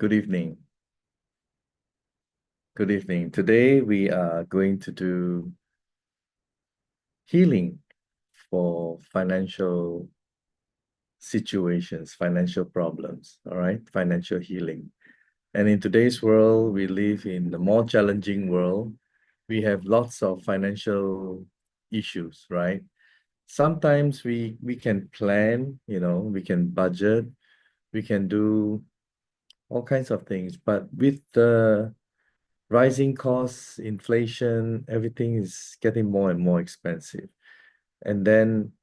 Good evening. Good evening. Today we are going to do healing for financial situations, financial problems, all right? Financial healing. And in today's world, we live in a more challenging world. We have lots of financial issues, right? Sometimes we can plan, we can budget, we can do all kinds of things, but with the rising costs, inflation, everything is getting more and more expensive. And then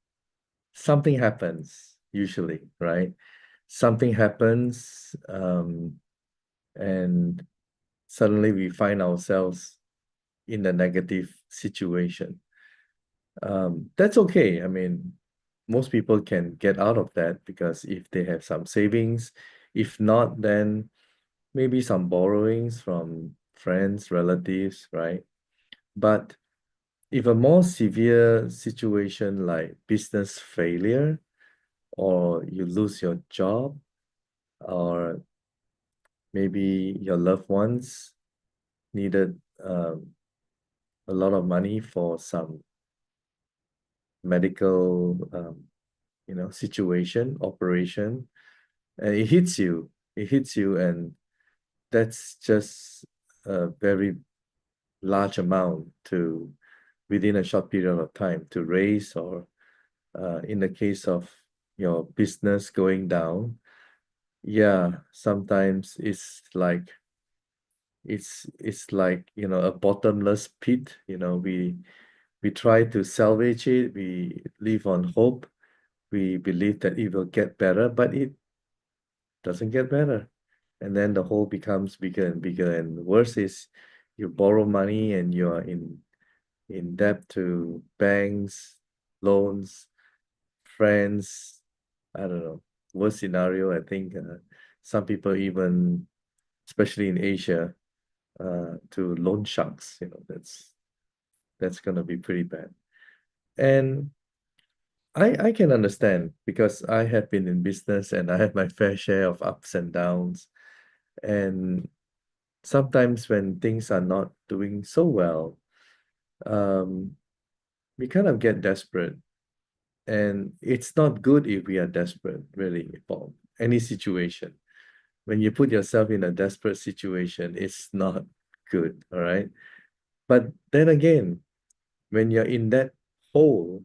something happens, usually, right? Something happens, and suddenly we find ourselves in a negative situation. That's okay. I mean, most people can get out of that because if they have some savings, if not, then maybe some borrowings from friends, relatives, right? But if a more severe situation like business failure, or you lose your job, or maybe your loved ones needed a lot of money for some medical, situation, operation, and it hits you, and that's just a very large amount to within a short period of time to raise, or in the case of your business going down, yeah, sometimes it's like a bottomless pit. We try to salvage it, we live on hope, we believe that it will get better, but it doesn't get better. And then the hole becomes bigger and bigger, and worse is you borrow money and you are in debt to banks, loans, friends. I don't know. Worst scenario, I think some people even, especially in Asia, to loan sharks. That's gonna be pretty bad. And I can understand because I have been in business and I have my fair share of ups and downs. And sometimes when things are not doing so well, um, we kind of get desperate. And it's not good if we are desperate, really, for any situation. When you put yourself in a desperate situation, it's not good, all right? But then again, when you're in that hole,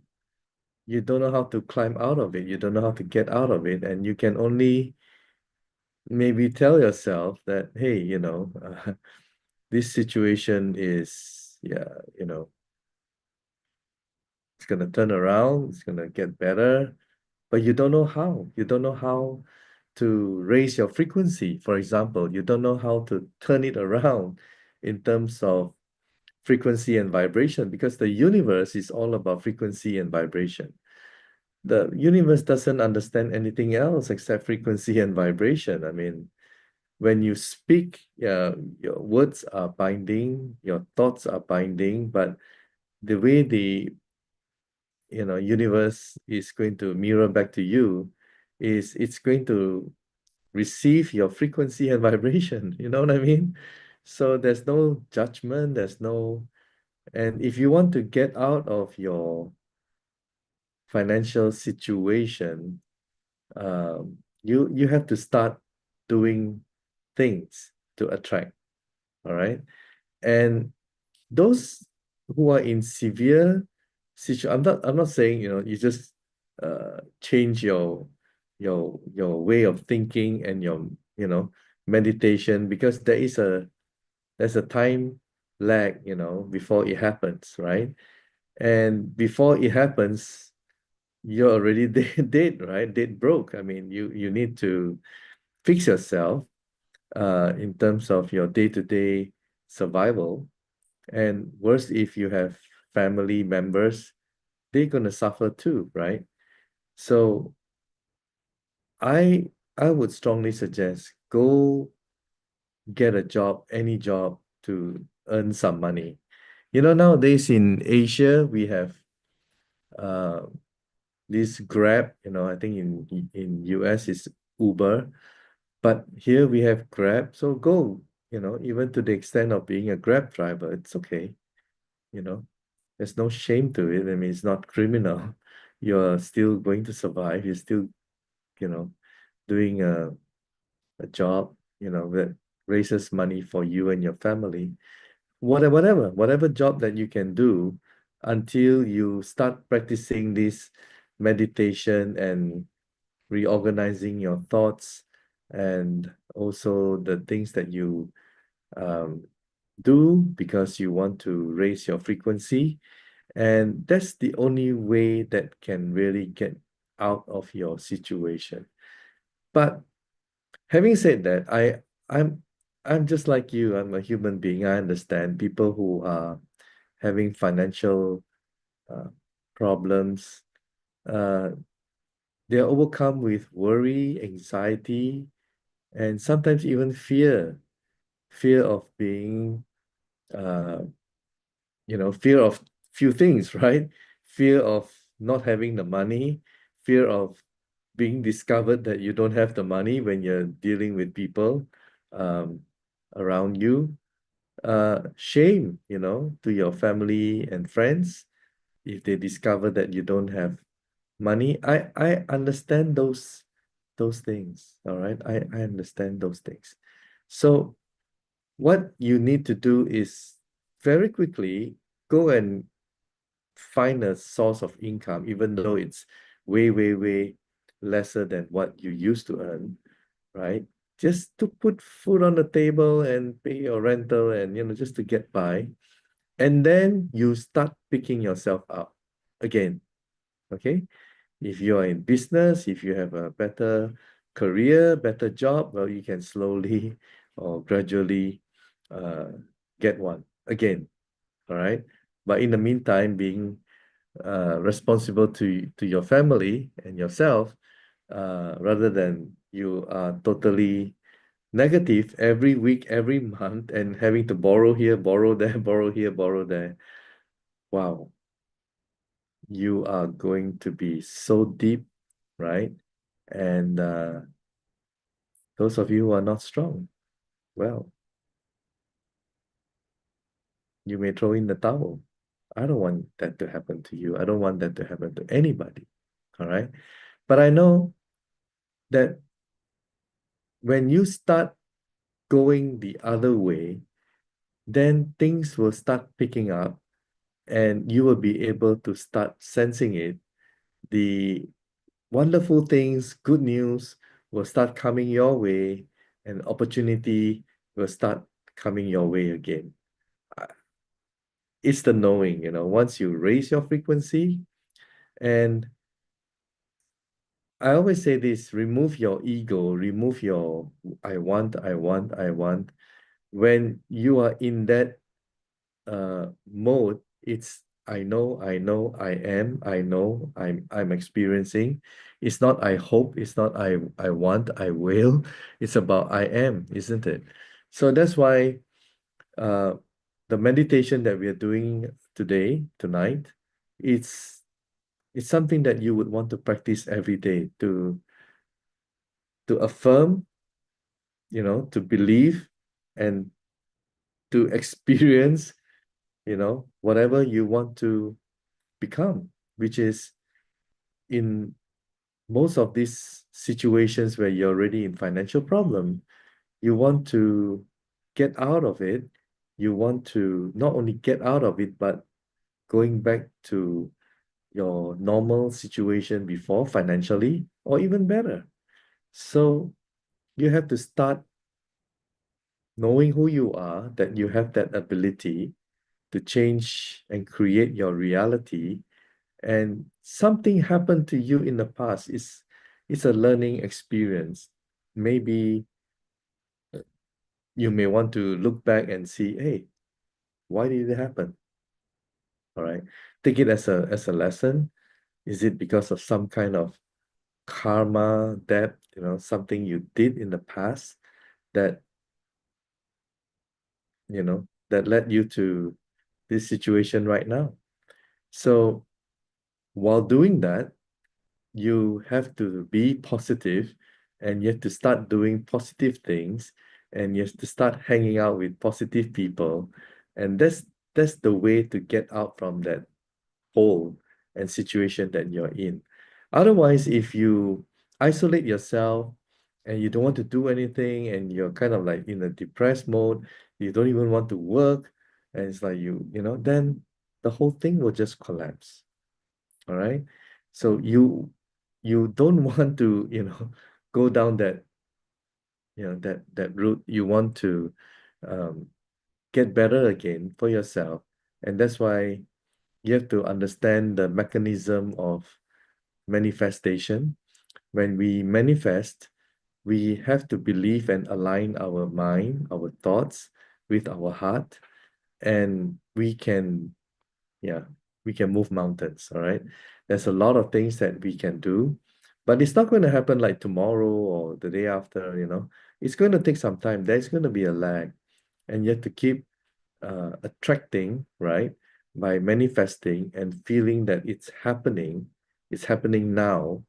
you don't know how to climb out of it. You don't know how to get out of it. And you can only maybe tell yourself that, hey, this situation is, yeah, it's going to turn around, it's going to get better, but you don't know how. You don't know how to raise your frequency. For example, you don't know how to turn it around in terms of frequency and vibration, because the universe is all about frequency and vibration. The universe doesn't understand anything else except frequency and vibration. I mean, when you speak, your words are binding, your thoughts are binding, but the way the universe is going to mirror back to you is it's going to receive your frequency and vibration. You know what I mean? So there's no judgment, there's no, and if you want to get out of your financial situation, you have to start doing things to attract. All right. And those who are in severe situation, I'm not saying, you just change your way of thinking and your, meditation, because there's a time lag, before it happens, right? And before it happens, you're already dead, right? Dead broke. I mean, you need to fix yourself in terms of your day-to-day survival. And worse, if you have family members, they're gonna suffer too, right? So I I would strongly suggest go get a job, any job, to earn some money. Nowadays in Asia, we have uh this Grab, I think in US is Uber. But here we have Grab, so go, even to the extent of being a Grab driver, it's okay, you know. There's no shame to it. I mean, it's not criminal. You're still going to survive. You're still, you know, doing a job, that raises money for you and your family. Whatever job that you can do until you start practicing this meditation and reorganizing your thoughts and also the things that you um, do because you want to raise your frequency. And that's the only way that can really get out of your situation. But having said that, I'm I'm just like you. I'm a human being. I understand people who are having financial uh, problems. Uh, they're overcome with worry, anxiety, and sometimes even fear of being uh, fear of few things, right? Fear of not having the money, fear of being discovered that you don't have the money when you're dealing with people um, around you. Shame, to your family and friends if they discover that you don't have money. I understand those things, all right? I understand those things. So what you need to do is very quickly go and find a source of income, even though it's way, way, way lesser than what you used to earn, right? Just to put food on the table and pay your rental and, just to get by. And then you start picking yourself up again, okay? If you're in business, if you have a better career, better job, well, you can slowly or gradually uh, get one again, all right? But in the meantime, being responsible to your family and yourself, rather than you are totally negative every week, every month, and having to borrow here, borrow there, borrow here, borrow there. Wow, you are going to be so deep, right? And those of you who are not strong, well, you may throw in the towel. I don't want that to happen to you. I don't want that to happen to anybody. All right. But I know that when you start going the other way, then things will start picking up and you will be able to start sensing it. The wonderful things, good news will start coming your way, and opportunity will start coming your way again. Uh, It's the knowing, once you raise your frequency, and I always say this, remove your ego, remove your I want, I want, I want. When you are in that mode, it's I know, I'm experiencing. It's not I hope, it's not I want, I will. It's about I am, isn't it? So that's why uh the meditation that we are doing tonight, it's it's something that you would want to practice every day to affirm, to believe and to experience, whatever you want to become, which is in most of these situations where you're already in financial problem, you want to get out of it. You want to not only get out of it, but going back to your normal situation before financially, or even better. So you have to start knowing who you are, that you have that ability to change and create your reality, and something happened to you in the past. It's a learning experience. Maybe you may want to look back and see, hey, why did it happen? All right. Take it as a lesson. Is it because of some kind of karma, debt, something you did in the past that, that led you to this situation right now? So while doing that, you have to be positive and you have to start doing positive things, and you have to start hanging out with positive people, and that's the way to get out from that hole and situation that you're in. Otherwise, if you isolate yourself and you don't want to do anything and you're kind of like in a depressed mode, you don't even want to work, and it's like then the whole thing will just collapse. All right. So you don't want to, go down that route. You want to um, get better again for yourself. And that's why you have to understand the mechanism of manifestation. When we manifest, we have to believe and align our mind, our thoughts with our heart, and yeah, we can move mountains. All right. There's a lot of things that we can do, but it's not going to happen like tomorrow or the day after. It's going to take some time. There's going to be a lag, and you have to keep attracting, right? By manifesting and feeling that it's happening now.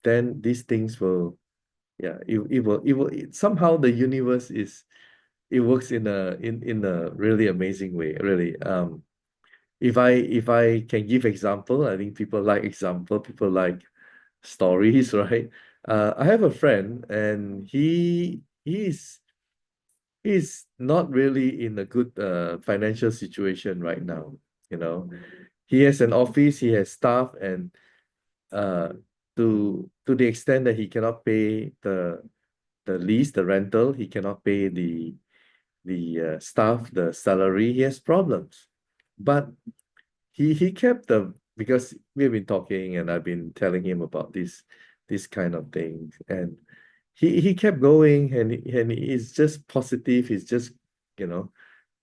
Then these things will, yeah, somehow the universe it works in a really amazing way, really. If I can give example, I think people like example, people like stories, right? I have a friend, and he's not really in a good financial situation right now. You know, he has an office, he has staff, and uh, to the extent that he cannot pay the lease, the rental, he cannot pay the staff, the salary. He has problems, but he kept the because we've been talking and I've been telling him about this kind of things, and he kept going, and he's just positive. He's just you know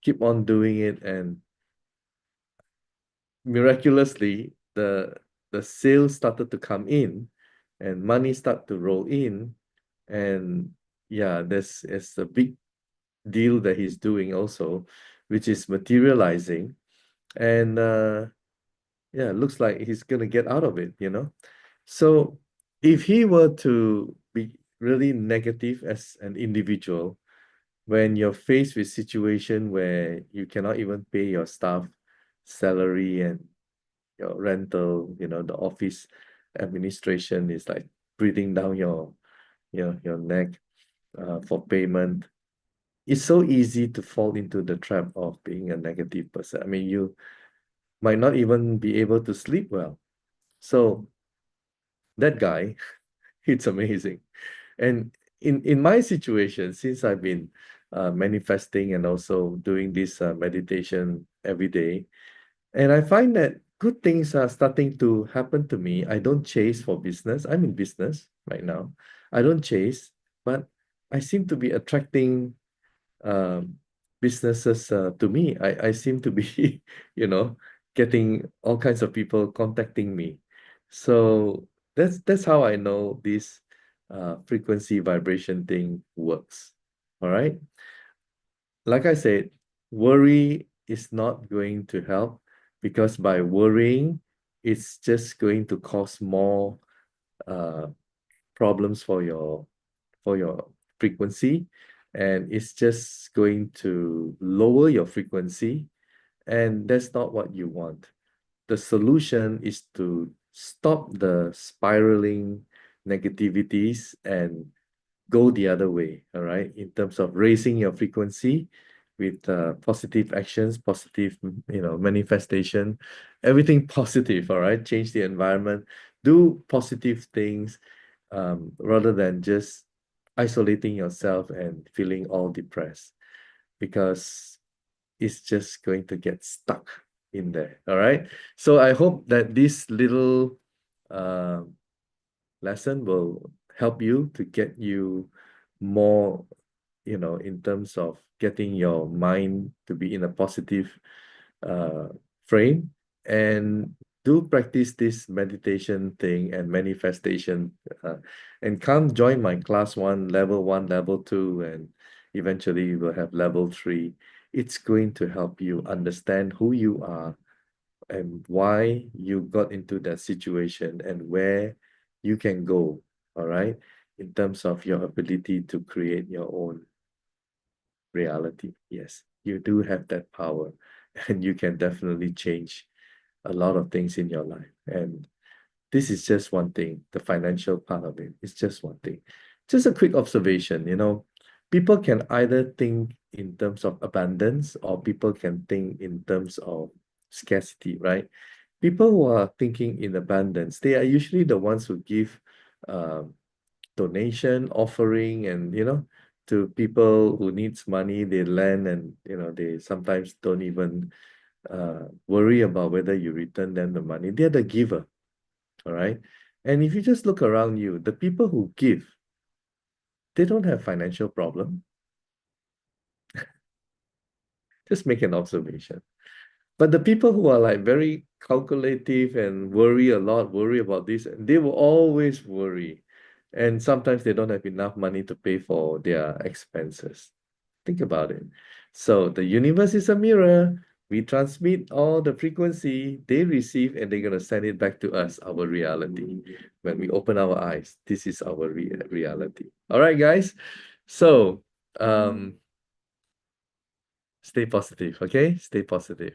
keep on doing it, and miraculously the sales started to come in, and money start to roll in, and yeah, there's it's a big deal that he's doing also, which is materializing, and yeah, looks like he's gonna get out of it. So if he were to be really negative as an individual, when you're faced with situation where you cannot even pay your staff salary and your rental, the office administration is like breathing down your neck for payment. It's so easy to fall into the trap of being a negative person. I mean, you might not even be able to sleep well. So that guy, it's amazing. And in my situation, since I've been manifesting and also doing this meditation every day, and I find that good things are starting to happen to me. I don't chase for business. I'm in business right now. I don't chase, but I seem to be attracting um, businesses to me. I seem to be, getting all kinds of people contacting me. So that's how I know this frequency vibration thing works. All right. Like I said, worry is not going to help, because by worrying, it's just going to cause more uh, problems for your frequency, and it's just going to lower your frequency, and that's not what you want. The solution is to stop the spiraling negativities and go the other way, all right, in terms of raising your frequency with positive actions, positive, manifestation, everything positive, all right, change the environment, do positive things, rather than just isolating yourself and feeling all depressed, because it's just going to get stuck in there, all right. So I hope that this little uh, lesson will help you to get you more, in terms of getting your mind to be in a positive uh, frame, and do practice this meditation thing and manifestation, uh, and come join my class level 1, level 2, and eventually you will have level 3. It's going to help you understand who you are and why you got into that situation and where you can go. All right. in terms of your ability to create your own reality. Yes, you do have that power, and you can definitely change a lot of things in your life. And this is just one thing, the financial part of it is just one thing. Just a quick observation, people can either think in terms of abundance or people can think in terms of scarcity, right? People who are thinking in abundance, they are usually the ones who give um, donation, offering, and to people who needs money, they lend, and they sometimes don't even worry about whether you return them the money. They're the giver, all right? And if you just look around you, the people who give, they don't have financial problem. Just make an observation. But the people who are like very calculative and worry a lot, worry about this, they will always worry. And sometimes they don't have enough money to pay for their expenses. Think about it. So the universe is a mirror. We transmit all the frequency they receive, and they're going to send it back to us, our reality. When we open our eyes, this is our reality. All right, guys. So stay positive, okay? Stay positive.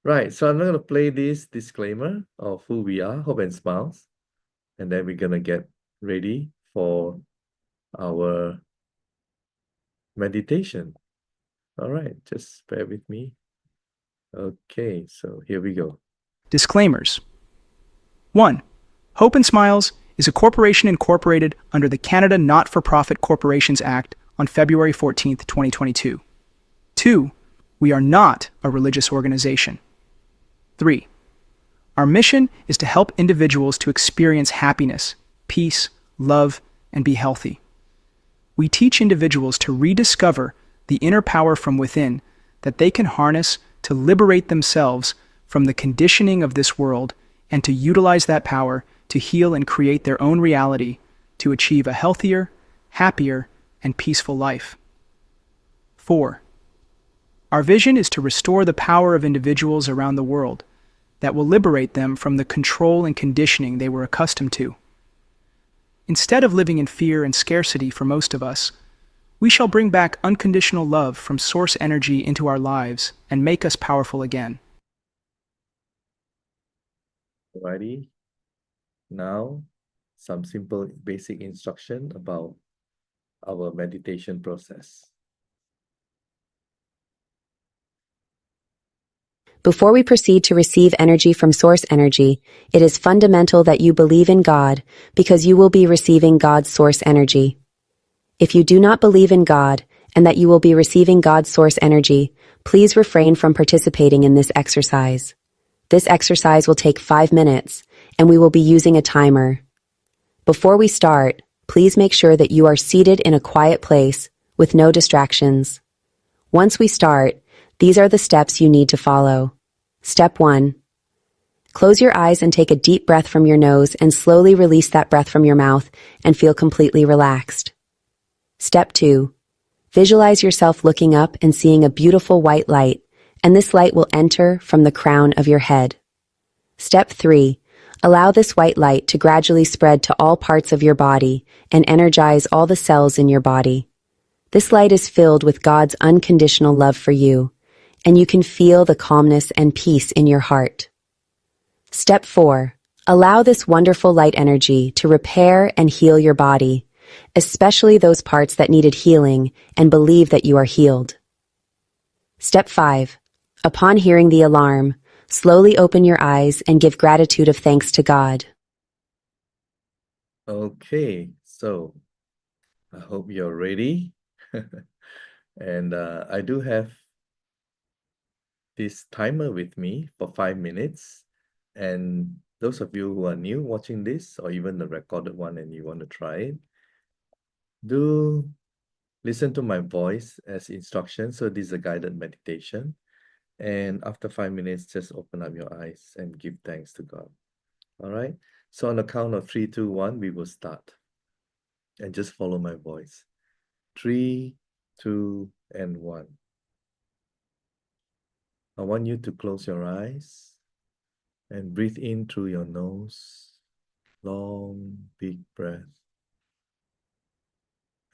Right, so I'm not gonna play this disclaimer of who we are, Hope and Smiles, and then we're gonna get ready for our meditation. All right, just bear with me. Okay, so here we go. Disclaimers. 1. Hope and Smiles is a corporation incorporated under the Canada Not-for-Profit Corporations Act on February 14, 2022. 2. We are not a religious organization. 3. Our mission is to help individuals to experience happiness, peace, love, and be healthy. We teach individuals to rediscover the inner power from within that they can harness to liberate themselves from the conditioning of this world and to utilize that power to heal and create their own reality to achieve a healthier, happier, and peaceful life. 4. Our vision is to restore the power of individuals around the world that will liberate them from the control and conditioning they were accustomed to. Instead of living in fear and scarcity for most of us, we shall bring back unconditional love from source energy into our lives and make us powerful again. Alrighty. Now, some simple basic instruction about our meditation process. Before we proceed to receive energy from source energy, it is fundamental that you believe in God, because you will be receiving God's source energy. If you do not believe in God and that you will be receiving God's source energy, please refrain from participating in this exercise. This exercise will take 5 minutes, and we will be using a timer. Before we start, please make sure that you are seated in a quiet place with no distractions. Once we start, these are the steps you need to follow. Step 1. Close your eyes and take a deep breath from your nose and slowly release that breath from your mouth and feel completely relaxed. Step 2. Visualize yourself looking up and seeing a beautiful white light, and this light will enter from the crown of your head. Step 3. Allow this white light to gradually spread to all parts of your body and energize all the cells in your body. This light is filled with God's unconditional love for you, and you can feel the calmness and peace in your heart. Step 4. Allow this wonderful light energy to repair and heal your body, especially those parts that needed healing, and believe that you are healed. Step 5. Upon hearing the alarm, slowly open your eyes and give gratitude of thanks to God. Okay, so I hope you're ready. And I do have this timer with me for 5 minutes. And those of you who are new watching this, or even the recorded one, and you want to try it, do listen to my voice as instruction. So this is a guided meditation. And after 5 minutes, just open up your eyes and give thanks to God. All right. So on the count of 3, 2, 1, we will start. And just follow my voice. 3, 2, and 1. I want you to close your eyes and breathe in through your nose. Long, big breath.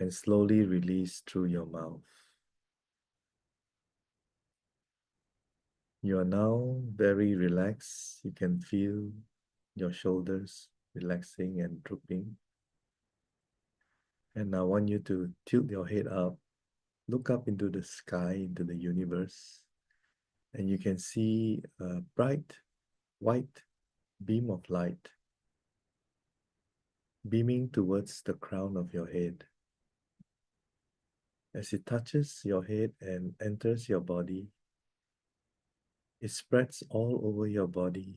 and slowly release through your mouth. You are now very relaxed. You can feel your shoulders relaxing and drooping. And I want you to tilt your head up, look up into the sky, into the universe, and you can see a bright white beam of light beaming towards the crown of your head. As it touches your head and enters your body, it spreads all over your body,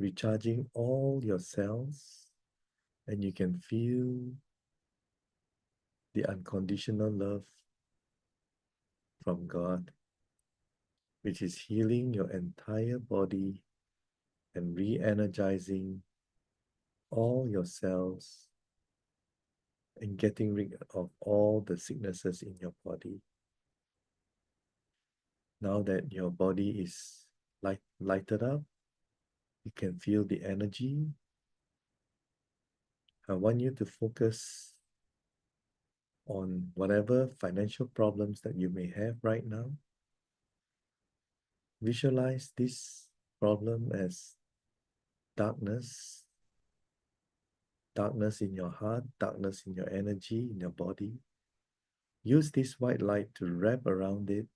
recharging all your cells, and you can feel the unconditional love from God, which is healing your entire body and re energizing all your cells and getting rid of all the sicknesses in your body. Now that your body is lighted up, you can feel the energy. I want you to focus on whatever financial problems that you may have right now. Visualize this problem as darkness, darkness in your heart, darkness in your energy, in your body. Use this white light to wrap around it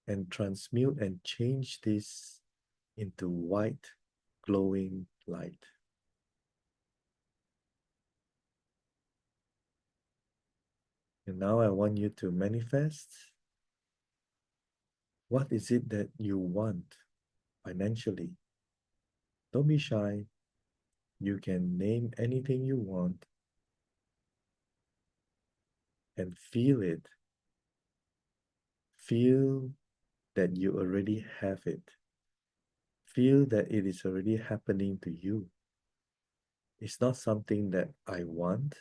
and transmute and change this into white, glowing light. And now I want you to manifest. What is it that you want financially? Don't be shy. You can name anything you want and feel it. Feel that you already have it. Feel that it is already happening to you. It's not something that I want.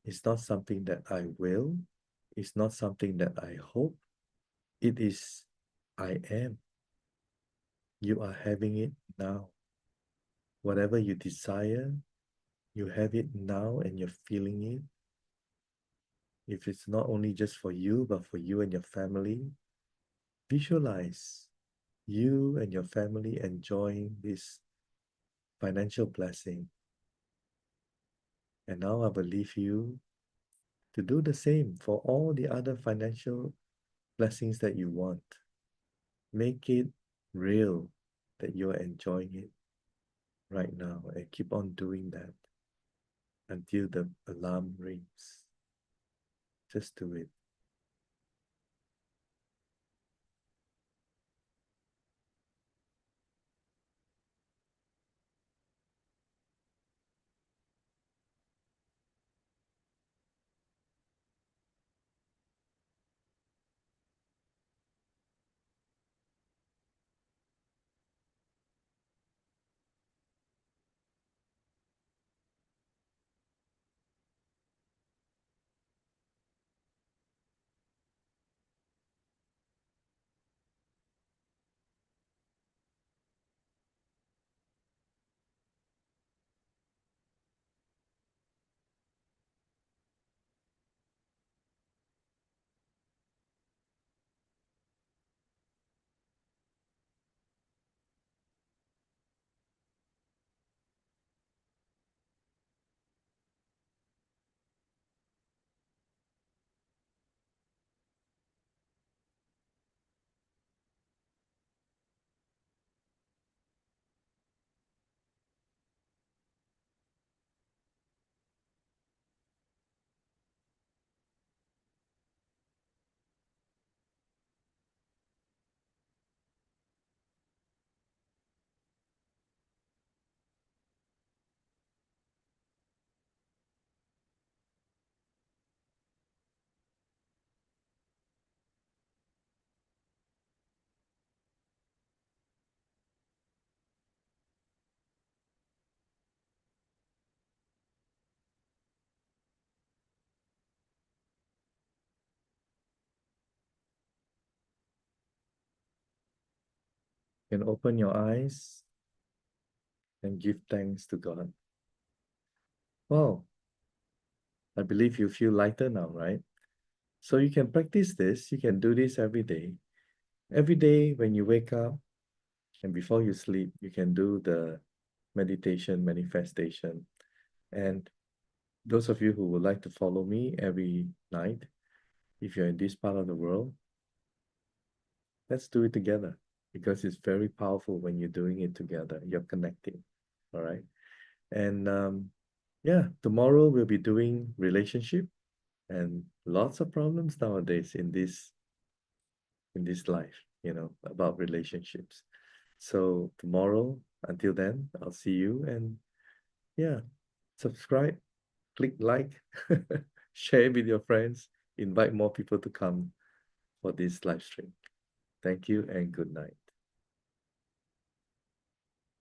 It's not something that I will. It's not something that I hope. It is I am. You are having it now. Whatever you desire, you have it now and you're feeling it. If it's not only just for you, but for you and your family, visualize you and your family enjoying this financial blessing. And now I will leave you to do the same for all the other financial blessings that you want. Make it real that you're enjoying it right now and keep on doing that until the alarm rings. Just do it. You can open your eyes and give thanks to God. Wow, I believe you feel lighter now, right? So you can practice this. You can do this every day. Every day when you wake up and before you sleep, you can do the meditation, manifestation. And those of you who would like to follow me every night, if you're in this part of the world, let's do it together because it's very powerful when you're doing it together. You're connecting. All right. And yeah, tomorrow we'll be doing relationship and lots of problems nowadays in this life, about relationships. So tomorrow, until then, I'll see you and yeah, subscribe, click like, share with your friends, invite more people to come for this live stream. Thank you and good night.